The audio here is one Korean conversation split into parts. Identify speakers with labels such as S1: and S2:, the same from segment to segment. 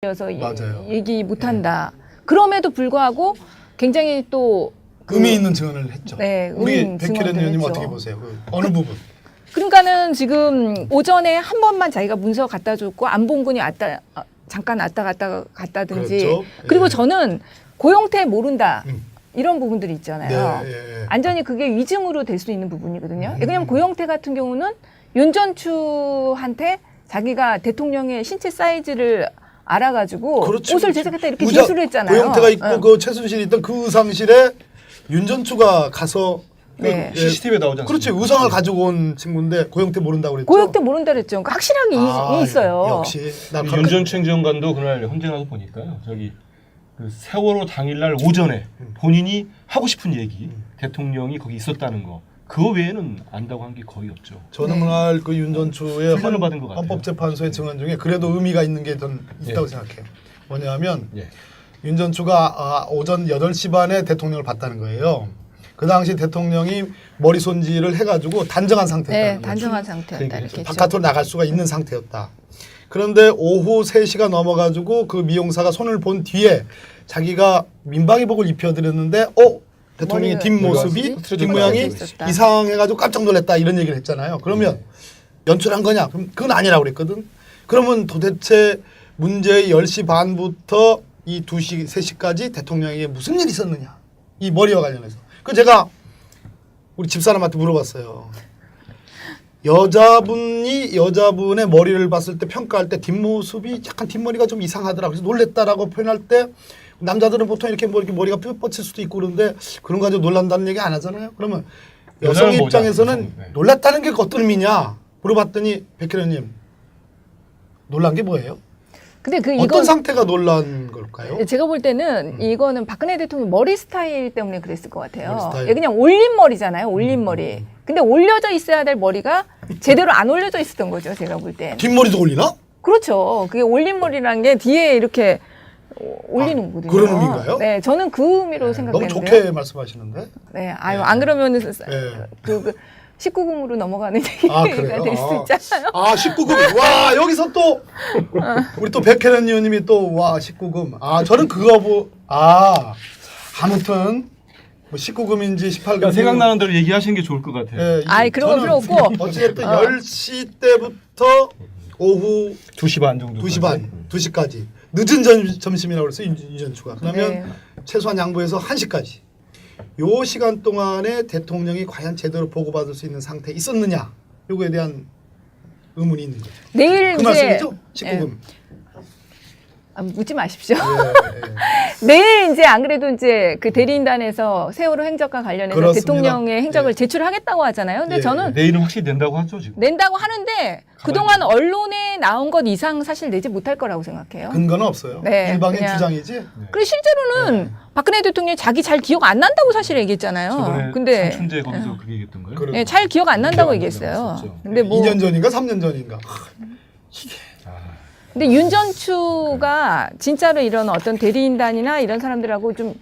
S1: 여서
S2: 맞아요.
S1: 얘기 못한다. 그럼에도 불구하고 굉장히 또
S2: 의미 있는 증언을 했죠.
S1: 네,
S2: 우리
S1: 의미
S2: 백혜련 의원님
S1: 증언을
S2: 어떻게
S1: 했죠.
S2: 보세요? 그 어느 부분?
S1: 그러니까는 지금 오전에 한 번만 자기가 문서 갖다 줬고 안봉근이 왔다 잠깐 왔다 갔다 갔다든지
S2: 그렇죠.
S1: 그리고
S2: 예.
S1: 저는 고영태 모른다 이런 부분들이 있잖아요.
S2: 네, 예, 예.
S1: 완전히 그게 위증으로 될 수 있는 부분이거든요. 왜냐하면 고영태 같은 경우는 윤전추한테 자기가 대통령의 신체 사이즈를 알아가지고
S2: 그렇죠,
S1: 옷을
S2: 그렇죠.
S1: 제작했다 이렇게 진술을 했잖아요.
S2: 고영태가 입고
S1: 응.
S2: 그 최순실이 있던 그 의상실에 윤전추가 가서
S1: 네.
S2: 그,
S3: CCTV에 나오지 않습니까?
S2: 그렇지 의상을 가지고 온 친구인데 고영태 모른다고 그랬죠.
S1: 고영태 모른다 그랬죠. 그러니까 확실하게 있어요.
S2: 역시
S3: 윤전추 행정관도 그날 현재 나서 보니까요. 저기 그 세월호 당일날 오전에 본인이 하고 싶은 얘기 대통령이 거기 있었다는 거 그거 외에는 안다고 한 게 거의 없죠.
S2: 저는
S1: 네.
S2: 그날 그 윤전추의
S3: 훈련을 받은 것 같아요.
S2: 헌법재판소의 증언 중에 그래도 의미가 있는 게 전 있다고
S3: 예.
S2: 생각해요. 뭐냐면
S3: 예.
S2: 윤전추가 오전 8시 반에 대통령을 봤다는 거예요. 그 당시 대통령이 머리 손질을 해가지고 단정한 상태였다는
S1: 네,
S2: 거죠.
S1: 단정한 상태였다 이렇게 했죠.
S2: 바깥으로 나갈 수가 있는 상태였다. 그런데 오후 3시가 넘어가지고 그 미용사가 손을 본 뒤에 자기가 민방위복을 입혀드렸는데 대통령의
S1: 머리가
S2: 뒷모습이
S3: 머리가
S2: 뒷모양이
S1: 있었다.
S2: 이상해가지고 깜짝 놀랐다 이런 얘기를 했잖아요. 그러면 연출한 거냐? 그럼 그건 아니라고 그랬거든. 그러면 도대체 문제의 10시 반부터 이 2시, 3시까지 대통령에게 무슨 일이 있었느냐? 이 머리와 관련해서. 그 제가 우리 집사람한테 물어봤어요. 여자분의 머리를 봤을 때 평가할 때 뒷모습이 약간 뒷머리가 좀 이상하더라. 그래서 놀랬다라고 표현할 때 남자들은 보통 이렇게 뭐 이렇게 머리가 뻗칠 수도 있고 그런데 그런 거 가지고 놀란다는 얘기 안 하잖아요. 그러면 여성
S3: 여자는
S2: 입장에서는
S3: 뭐죠? 네.
S2: 놀랐다는 게 어떤 의미냐 물어봤더니 백혜련님 놀란 게 뭐예요?
S1: 근데 그
S2: 어떤
S1: 이건
S2: 상태가 놀란 걸까요?
S1: 제가 볼 때는 이거는 박근혜 대통령 머리 스타일 때문에 그랬을 것 같아요.
S2: 머리 스타일.
S1: 이게 그냥 올린 머리잖아요. 올린 머리. 근데 올려져 있어야 될 머리가 제대로 안 올려져 있었던 거죠. 제가 볼 때.
S2: 뒷머리도 올리나?
S1: 그렇죠. 그게 올린 머리라는 게 뒤에 이렇게 올리는 거거든요.
S2: 그런 의미인가요?
S1: 네, 저는 그 의미로
S2: 너무
S1: 생각했는데요.
S2: 좋게 말씀하시는데.
S1: 네, 아유 안 그러면은
S2: 네.
S1: 그 19금으로 넘어가는
S2: 아
S1: 얘기가
S2: 그래요?
S1: 될 수 있잖아요.
S2: 19금. 와 여기서 또 우리 또 백혜련 의원님이 또 와 19금. 저는 그거 아무튼 뭐 19금인지 18금.
S3: 그러니까 생각나는 대로 얘기하시는 게 좋을 것 같아요.
S2: 예,
S1: 아이, 그런 거 필요 없고.
S2: 어찌됐든 10시 때부터 오후
S3: 2시 반 정도.
S2: 2시 반, 2시까지 늦은 점심이라고 그랬어요 윤전추가. 그러면
S1: 네.
S2: 최소한 양보해서 1시까지. 요 시간 동안에 대통령이 과연 제대로 보고받을 수 있는 상태에 있었느냐 요거에 대한 의문이 있는 거죠.
S1: 내일
S2: 그
S1: 이제
S2: 말씀이죠? 19금.
S1: 묻지 마십시오.
S2: 예.
S1: 내일 이제 안 그래도 이제 그 대리인단에서 세월호 행적과 관련해서
S2: 그렇습니다.
S1: 대통령의 행적을
S2: 예.
S1: 제출하겠다고 하잖아요. 근데
S2: 예.
S1: 저는
S3: 내일은 확실히 낸다고 하죠 지금.
S1: 낸다고 하는데 그동안 언론에 나온 것 이상 사실 내지 못할 거라고 생각해요.
S2: 근거는 없어요.
S1: 네,
S2: 일방의
S1: 그냥-
S2: 주장이지.
S1: 그리고 실제로는 박근혜 대통령이 자기 잘 기억 안 난다고 사실 얘기했잖아요.
S3: 저번에
S1: 근데
S3: 상춘제 거기서 그게 얘기했던 거예요.
S2: 그래.
S1: 예, 잘 기억 안 난다고
S3: 기억 안
S1: 얘기했어요.
S3: 난다고 했었죠.
S1: 근데 뭐
S2: 2년 전인가 3년 전인가.
S1: 근데 윤전추가 진짜로 이런 어떤 대리인단이나 이런 사람들하고 좀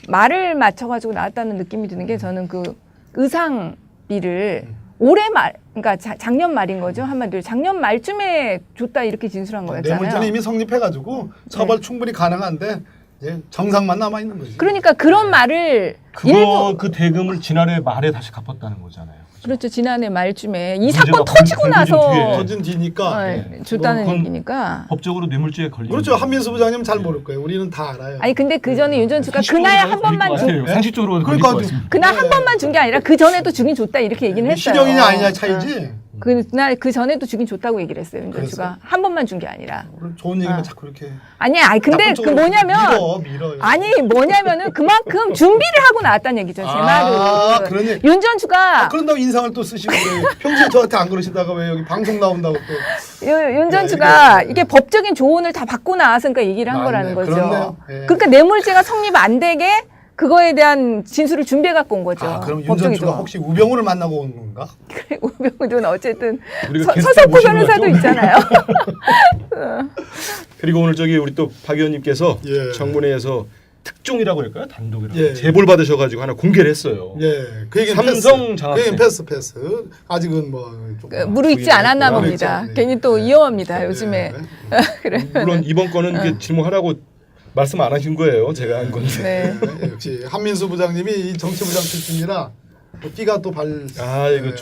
S1: 말을 맞춰가지고 나왔다는 느낌이 드는 게 저는 그 의상비를 올해 말, 그러니까 작년 말인 거죠. 한마디로 작년 말쯤에 줬다 이렇게 진술한 거였잖아요.
S2: 뇌물죄는 이미 성립해가지고 처벌 충분히 가능한데 이제 정상만 남아 있는 거지.
S1: 그러니까 그런 말을
S3: 그거 그 대금을 지난해 말에 다시 갚았다는 거잖아요.
S1: 그렇죠. 지난해 말쯤에 이
S3: 문제가
S1: 사건 터지고
S3: 번진
S1: 나서
S3: 뒤에.
S2: 터진 뒤니까.
S1: 줬다는
S3: 그건
S1: 얘기니까.
S3: 법적으로 뇌물죄에 걸리는.
S2: 그렇죠. 한민수 부장님 잘 모를 거예요. 우리는 다 알아요.
S1: 아니 근데 그 전에 윤전추가 그날 한 번만 준
S3: 상식적으로 걸릴
S2: 그러니까
S3: 것 같습니다.
S1: 그날 한 번만 준 게 아니라 그 전에도 주긴 줬다 이렇게 얘기는 했어요.
S2: 실형이냐 아니냐 차이지.
S1: 그날 그 전에도 주긴 줬다고 얘기를 했어요. 윤전추가
S2: 그랬어요?
S1: 한 번만 준 게 아니라.
S2: 좋은 얘기만 자꾸 이렇게.
S1: 아니야. 근데
S2: 나쁜
S1: 그
S2: 쪽으로
S1: 뭐냐면
S2: 밀어요.
S1: 아니 뭐냐면은 그만큼 준비를 하고 나왔다는 얘기죠. 제 말은.
S2: 그러니.
S1: 윤전추가
S2: 그런다고 인상을 또 쓰시고 그래요. 평소에 저한테 안 그러시다가 왜 여기 방송 나온다고 또.
S1: 윤전추가
S2: 이게-
S1: 이게 법적인 조언을 다 받고 나왔으니까 얘기를 한
S2: 맞네.
S1: 거라는 거죠.
S2: 그렇네요. 예.
S1: 그러니까 뇌물죄가 성립 안 되게 그거에 대한 진술을 준비해 갖고 온 거죠.
S2: 그럼
S1: 법적인
S2: 윤전추가
S1: 조언.
S2: 혹시 우병우를 만나고 온 건가?
S1: 그래, 우병우는 어쨌든
S3: 우리가 게스트
S1: 서석구
S3: 모시는
S1: 변호사도
S3: 거죠?
S1: 있잖아요.
S4: 그리고 오늘 저기 우리 또 박 의원님께서
S2: 예.
S4: 청문회에서
S3: 특종이라고 할까요? 단독이라고.
S2: 예.
S3: 제보를 받으셔가지고 하나 공개를 했어요.
S2: 예, 그 얘기는
S3: 삼성
S2: 패스.
S3: 장학생.
S2: 그 얘기는 패스. 아직은 뭐 좀.
S1: 무르익지 않았나
S3: 부인을
S1: 봅니다.
S2: 했죠.
S1: 괜히 또
S2: 네.
S1: 위험합니다.
S2: 예,
S1: 요즘에.
S2: 예.
S1: 그래.
S3: 물론 이번 거는 이제 질문하라고 말씀 안 하신 거예요. 제가 한 건데.
S1: 네.
S2: 예, 역시 한민수 부장님이 이 정치부장 출신이라 또 끼가 또 발.
S3: 아 이거
S2: 예.